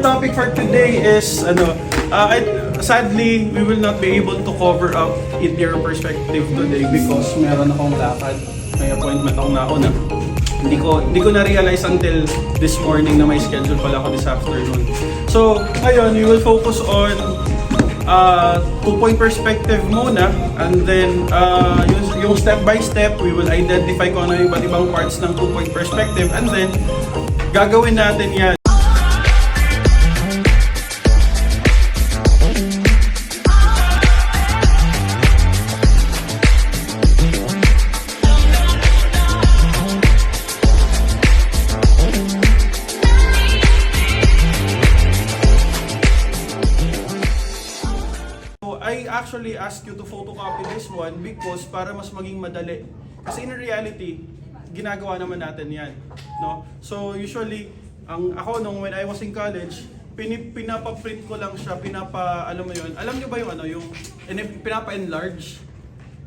topic for today is sadly we will not be able to cover up interior perspective today because meron akong lakad. May appointment ako na hindi ko na-realize until this morning na may schedule pala ako this afternoon. So, ngayon, we will focus on two-point perspective muna, and then yung step by step, we will identify kung ano yung iba't ibang parts ng two-point perspective, and then gagawin natin yan. I actually ask you to photocopy this one because para mas maging madali. Kasi in reality, ginagawa naman natin yan. No? So usually, when I was in college, pinapa-print ko lang siya, alam niyo ba yung pinapa-enlarge?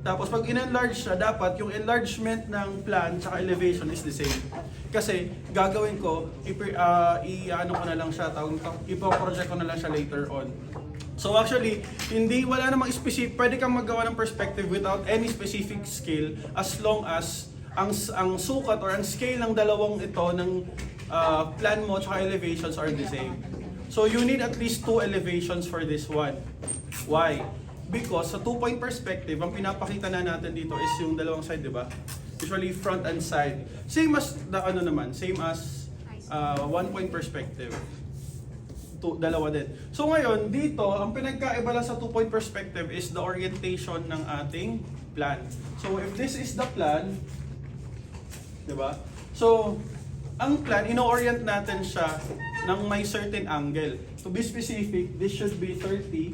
Tapos pag in-enlarge siya, dapat yung enlargement ng plan tsaka elevation is the same. Kasi gagawin ko, ipo-project ko na lang siya later on. So actually, wala namang specific, pwede kang maggawa ng perspective without any specific scale as long as ang sukat or ang scale ng dalawang ito ng plan mo at elevations are the same. So you need at least 2 elevations for this one. Why? Because sa 2-point perspective, ang pinapakita na natin dito is yung dalawang side, di ba? Usually front and side. Same as 1-point perspective. Dalawa din. So ngayon, dito, ang pinagkaiba lang sa 2-point perspective is the orientation ng ating plan. So if this is the plan, di ba? So, ang plan, ino-orient natin siya ng may certain angle. To be specific, this should be 30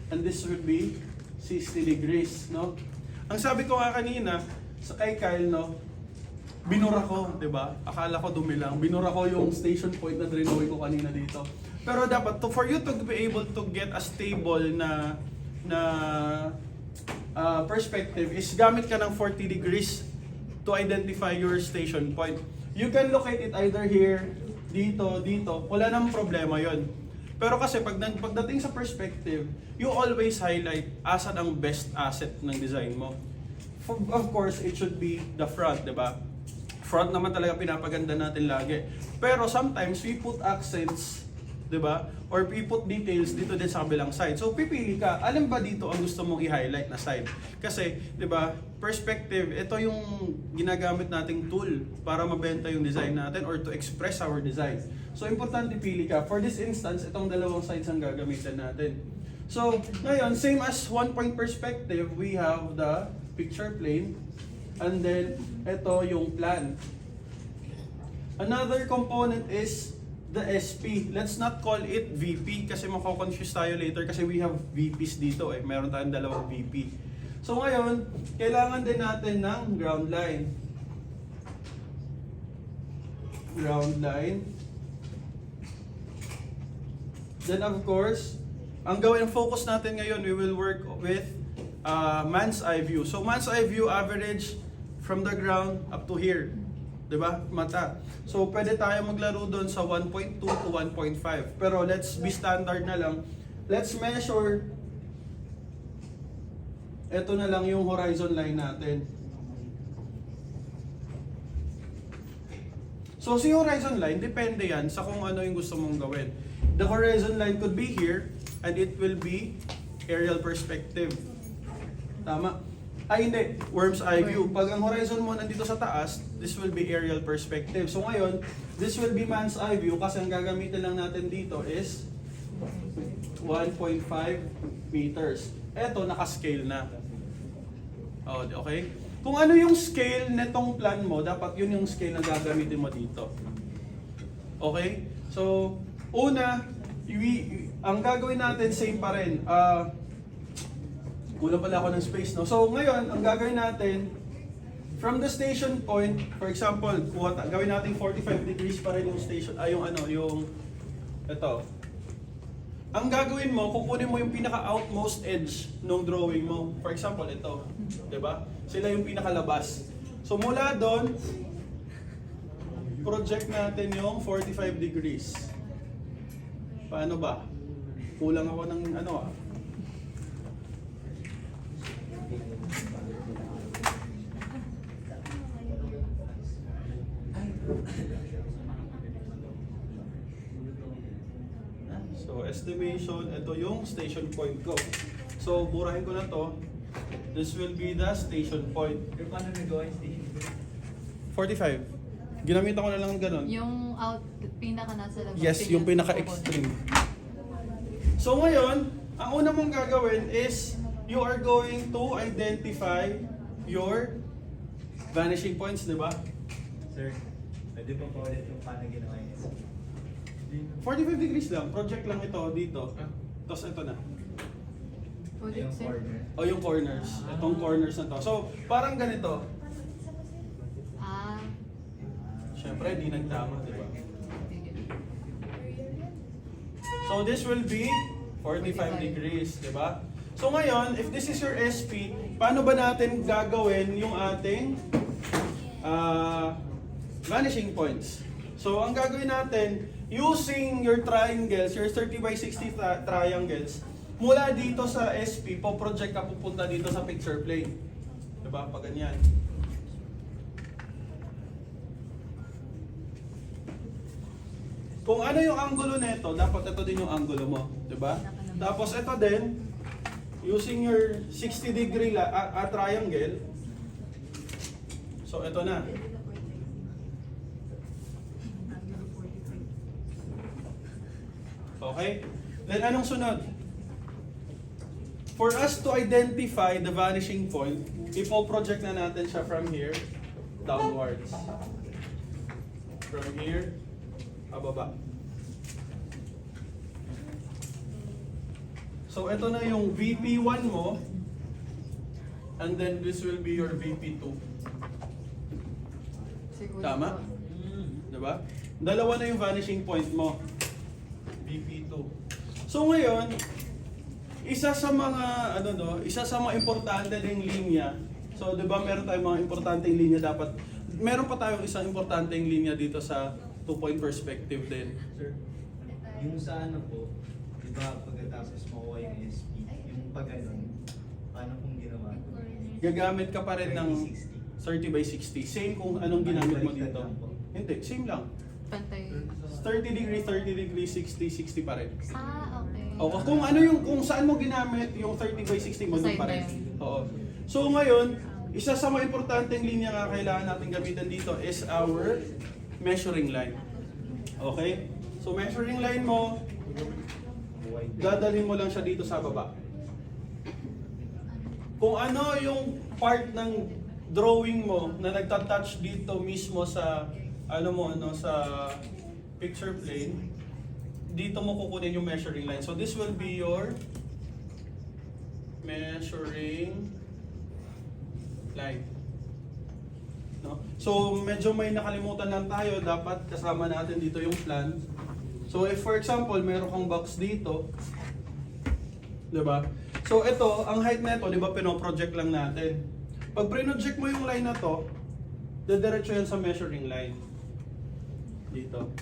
and this should be 60 degrees, no? Ang sabi ko nga kanina, kay Kyle, no? Binura ko, di ba? Akala ko dumi lang. Binura ko yung station point na drawing ko kanina dito. Pero dapat, for you to be able to get a stable na perspective is gamit ka ng 40 degrees to identify your station point. You can locate it either here, dito. Wala namang problema yon. Pero kasi pagdating sa perspective, you always highlight asan ang best asset ng design mo. Of course, it should be the front, di ba? Front naman talaga pinapaganda natin lagi. Pero sometimes we put accents, di ba? Or we put details dito din sa kabilang side. So pipili ka, alin ba dito ang gusto mong i-highlight na side? Kasi, di ba, perspective, ito yung ginagamit nating tool para mabenta yung design natin or to express our design. So importante pili ka. For this instance, itong dalawang sides ang gagamitin natin. So, ngayon, same as 1-point perspective, we have the picture plane. And then, ito yung plan. Another component is the SP. Let's not call it VP kasi mako-confuse tayo later kasi we have VPs dito eh. Meron tayong dalawang VP. So ngayon, kailangan din natin ng ground line. Ground line. Then of course, ang focus natin ngayon, we will work with man's eye view. So man's eye view average from the ground up to here. Diba? Mata. So pwede tayo maglaro doon sa 1.2 to 1.5. Pero let's be standard na lang. Let's measure. Ito na lang yung horizon line natin. So si horizon line, depende yan sa kung ano yung gusto mong gawin. The horizon line could be here and it will be aerial perspective. Tama? Ay hindi, worm's eye view. Pag ang horizon mo nandito sa taas, this will be aerial perspective. So ngayon, this will be man's eye view kasi ang gagamitin lang natin dito is 1.5 meters. Eto, naka-scale na. Okay? Kung ano yung scale netong plan mo, dapat yun yung scale na gagamitin mo dito. Okay? So, una, ang gagawin natin same pa rin. Kulang pala ako ng space, no? So ngayon, ang gagawin natin, from the station point, for example, gawin natin 45 degrees pa rin yung station, ito. Ang gagawin mo, kukunin mo yung pinaka-outmost edge ng drawing mo. For example, ito. Diba? Sila yung pinakalabas. So mula doon, project natin yung 45 degrees. Paano ba? Kulang ako ng ano ah. So, estimation, ito yung station point ko. So, burahin ko na to. This will be the station point. Pero paano nagawa yung station? 45. Ginamit ko na lang ganun. Yung pinaka nasa labas. Yes, yung pinaka-extreme. So ngayon, ang una mong gagawin is you are going to identify your vanishing points, di ba? Sir, pwede pa pa ulit yung paano ginawa yung 45 degrees lang. Project lang ito dito. Tapos ito na. Ulit, yung sir. corner? O yung corners. Itong corners na to. So, parang ganito. Ah. Siyempre, di nagtama, di ba? So this will be 45 degrees, di ba? So ngayon, if this is your SP, paano ba natin gagawin yung ating vanishing points? So ang gagawin natin, using your triangles, your 30 by 60 triangles, mula dito sa SP, po-project ka pupunta dito sa picture plane. Di ba? Pag ganyan. Kung ano yung angulo nito, dapat ito din yung angulo mo, 'di ba? Tapos ito din, using your 60 degree triangle. So ito na. Okay? Then anong sunod? For us to identify the vanishing point, ipo-project na natin siya from here downwards. From here pababa. So ito na yung VP1 mo, and then this will be your VP2. Siguro. Tama? Diba? Dalawa na yung vanishing point mo. VP2. So ngayon, isa sa mga importante ding linya. So 'di ba meron tayong mga importanteng linya dapat. Meron pa tayong isang importanteng linya dito sa 2-point perspective din. Sir, yung sa ano po, di ba pagkatapos makuha yung SP, yung pag ganun, paano kung ginawa? Gagamit ka pa rin ng 30 by 60. Same kung anong ginamit mo dito. Hindi, same lang. Pantay. 30 degree, 60, 60 pa rin. Ah, okay. O kung saan mo ginamit yung 30 by 60 mo, doon pa rin. Oo. So ngayon, isa sa mga importanteng linya nga kailangan natin gamitin dito is our measuring line. Okay? So measuring line mo, dadalhin mo lang siya dito sa baba. Kung ano yung part ng drawing mo na nagta-touch dito mismo sa sa picture plane, dito mo kukunin yung measuring line. So this will be your measuring line. No? So medyo may nakalimutan lang tayo, dapat kasama natin dito yung plan. So if for example, meron kang box dito, 'di ba? So ito, ang height nito, 'di ba, pino-project lang natin. Pag pre-project mo yung line na to, dediretso yan sa measuring line. Dito.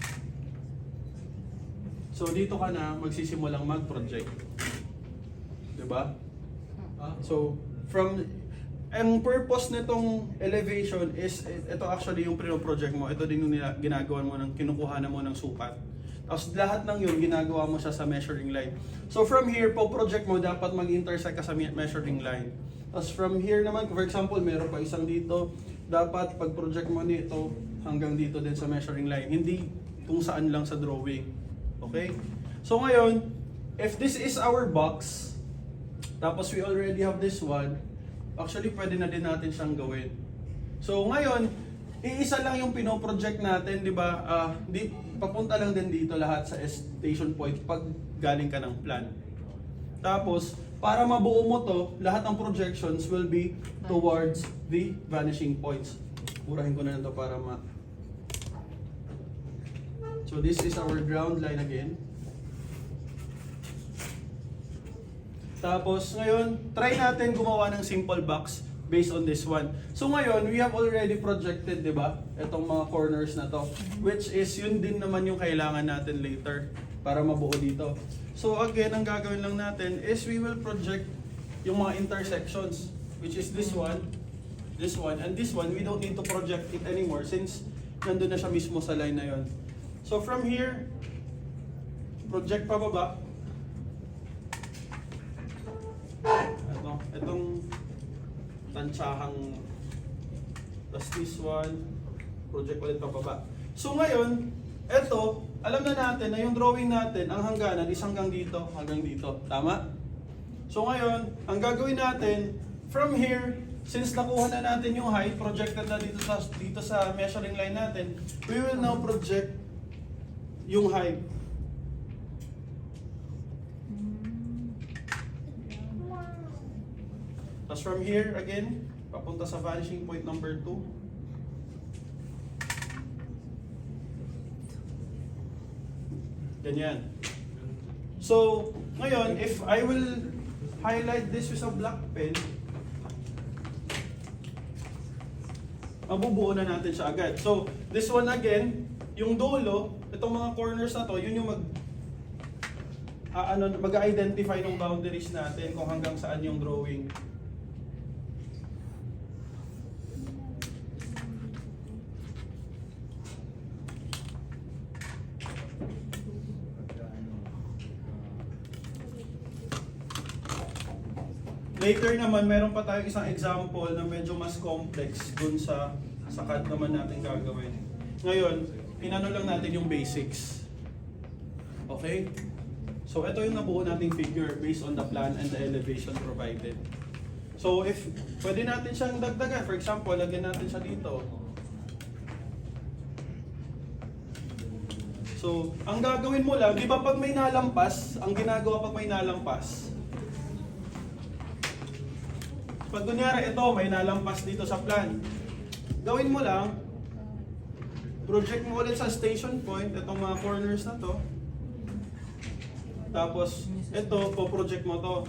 So dito ka na magsisimulang mag-project. 'Di ba? So from ang purpose nitong elevation is, ito actually yung project mo, ito din yung ginagawa mo, kinukuha na mo ng sukat. Tapos lahat ng yun, ginagawa mo siya sa measuring line. So from here, po project mo, dapat mag-intersect ka sa measuring line. Tapos from here naman, for example, meron pa isang dito, dapat pag-project mo nito, hanggang dito din sa measuring line. Hindi kung saan lang sa drawing. Okay? So ngayon, if this is our box, tapos we already have this one, actually, pwede na din natin siyang gawin. So, ngayon, iisa lang yung pino-project natin, di ba? Papunta lang din dito lahat sa station point pag galing ka ng plan. Tapos, para mabuo mo to, lahat ng projections will be towards the vanishing points. Purahin ko na ito para So, this is our ground line again. Tapos ngayon, try natin gumawa ng simple box based on this one. So ngayon, we have already projected, di ba? Itong mga corners na to. Which is, yun din naman yung kailangan natin later. para mabuo dito. So again, ang gagawin lang natin is we will project yung mga intersections, which is this one, and this one. We don't need to project it anymore since nandun na siya mismo sa line na yon. So from here, project pababa. Itong tantsahang, plus this one, project ulit pababa. So ngayon, eto, alam na natin na yung drawing natin, ang hangganan is hanggang dito. Tama? So ngayon, ang gagawin natin, from here, since nakuha na natin yung height, projected na dito sa measuring line natin, we will now project yung height. Tapos from here, again, papunta sa vanishing point number 2. Ganyan. So, ngayon, if I will highlight this with a black pen, mabubuo na natin siya agad. So, this one again, yung dulo, itong mga corners na to, yun yung mag-identify ng boundaries natin kung hanggang saan yung drawing. Later naman, meron pa tayong isang example na medyo mas complex dun sa CAD naman natin gagawin. Ngayon, inano lang natin yung basics. Okay? So, ito yung nabuo nating figure based on the plan and the elevation provided. So, if pwede natin siyang dagdagan, for example, lagyan natin siya dito. So, ang gagawin mo lang, di ba pag may nalampas, ang ginagawa pag may nalampas, pag kunyari ito, may nalampas dito sa plan, gawin mo lang, project mo ulit sa station point, itong mga corners na to. Tapos, ito, po-project mo to.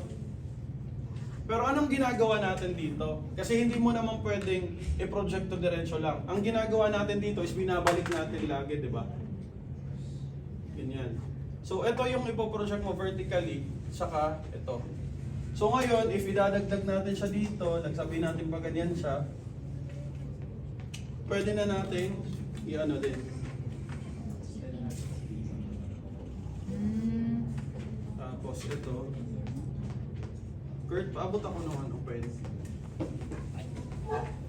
Pero anong ginagawa natin dito? Kasi hindi mo naman pwedeng i-project to diretso lang. Ang ginagawa natin dito is binabalik natin lagi, di ba? Ganyan. So, ito yung ipo-project mo vertically, saka ito. So ngayon, if idadagdag natin siya dito, nagsabi natin pa ganyan siya, pwede na natin i-ano din. Tapos ito, Kurt, paabot ako ng ano, pwede.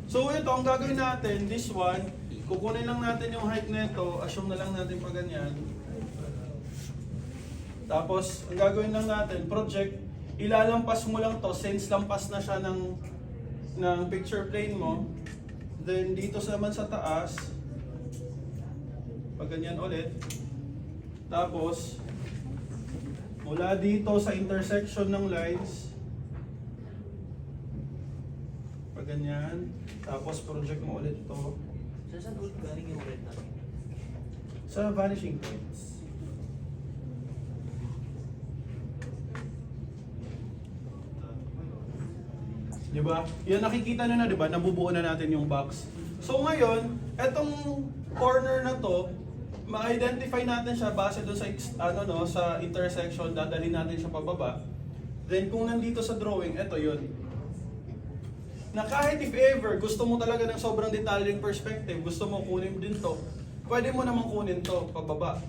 So ito, ang gagawin natin, this one, kukunin lang natin yung height nito, assume na lang natin pa ganyan. Tapos, ang gagawin lang natin, project, ilalampas mo lang to since lampas na siya ng picture plane mo. Then dito naman sa taas, pag ganyan ulit. Tapos mula dito sa intersection ng lines, pag ganyan. Tapos project mo ulit to. Saan ulit galing yung red natin? Sa vanishing points. Diba? Yan nakikita nyo na, diba? Nabubuo na natin yung box. So ngayon, etong corner na to, ma-identify natin siya base doon sa sa intersection, dadalhin natin siya pababa. Then kung nandito sa drawing, eto yun. Na kahit if ever gusto mo talaga ng sobrang detailing perspective, gusto mo kunin din to, pwede mo namang kunin to pababa.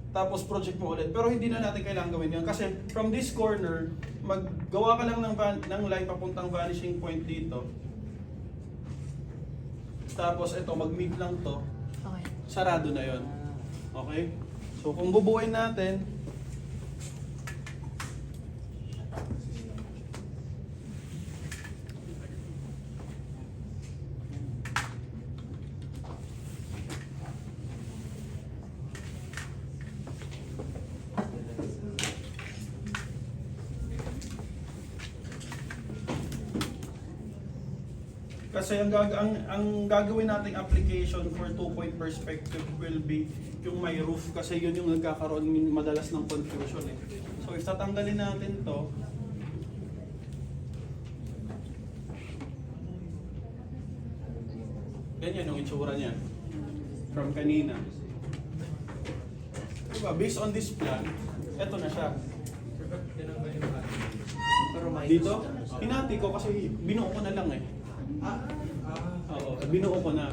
Tapos project mo ulit. Pero hindi na natin kailangan gawin yun. Kasi from this corner, maggawa ka lang ng line papuntang vanishing point dito. Tapos ito, mag-meet lang to. Okay. Sarado na yon. Okay? So kung bubuuin natin, kasi ang gagawin nating application for 2-point perspective will be yung may roof kasi yun yung nagkakaroon madalas ng confusion eh. So if tatanggalin natin to, ganyan yung itsura niya from kanina. Diba, based on this plan, eto na siya. Pero may Dito, hinati ko kasi binuo ko na lang eh. Oo, binuo ko na.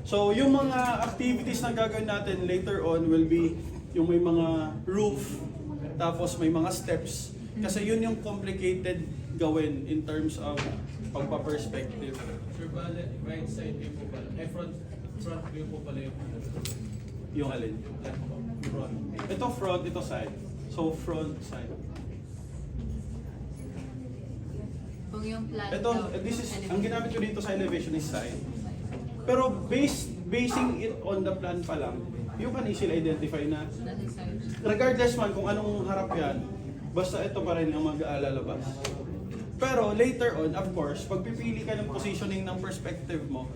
So, yung mga activities na gagawin natin later on will be yung may mga roof, tapos may mga steps. Kasi yun yung complicated gawin in terms of pagpa-perspective. Sir, bale, right side view po pala. Front view po pala yung Yung alin? Front. Ito front, ito side. So, front, side. Kung yung plan Ito, this is, ang ginamit ko dito sa elevation is side. Pero basing it on the plan pa lang, you can easily identify na nasa side. regardless man kung anong harap yan, basta ito pa rin ang mag-aalalabas. Pero later on, of course, pag pipili ka ng positioning ng perspective mo,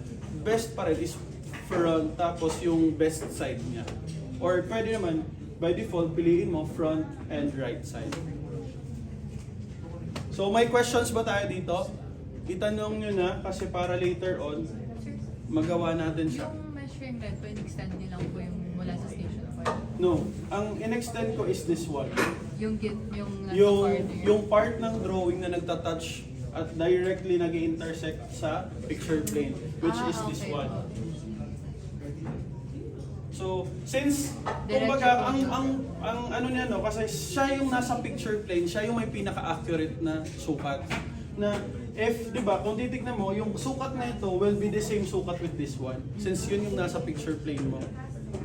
best pa rin is front tapos yung best side niya. Or pwede naman, by default, piliin mo front and right side. So may questions ba tayo dito? Itanong nyo na kasi para later on, magawa natin siya. Yung measuring red, pwede extend nyo lang po yung mula sa station 4. No, ang in-extend ko is this one. Yung nasa Yung corner. yung part ng drawing na nagta-touch at directly nag-intersect sa picture plane, which is this okay. one. So, since Diretso kumbaga po. ang ano niya no, kasi siya yung nasa picture plane, siya yung may pinaka-accurate na sukat na if, 'di ba, kung titignan mo, yung sukat na ito will be the same sukat with this one since yun yung nasa picture plane mo.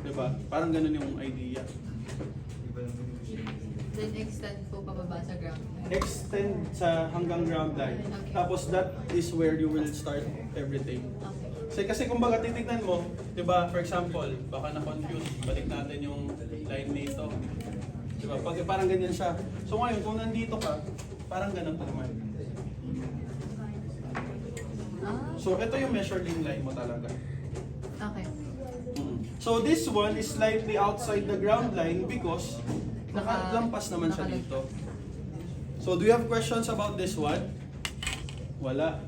'Di ba? Parang ganun yung idea. Then extend po pababa sa ground. Extend sa hanggang ground line. Okay. Tapos that is where you will start everything. Okay. Kasi kumbaga titignan mo, 'di ba? For example, baka na-confuse, balik natin yung line nito. 'Di ba? Pag parang ganyan siya. So ngayon kung nandito ka, parang ganun pa naman. Ah, So ito yung measuring line mo talaga. okay. So this one is slightly outside the ground line because nakalampas naman siya dito. So do you have questions about this one? Wala.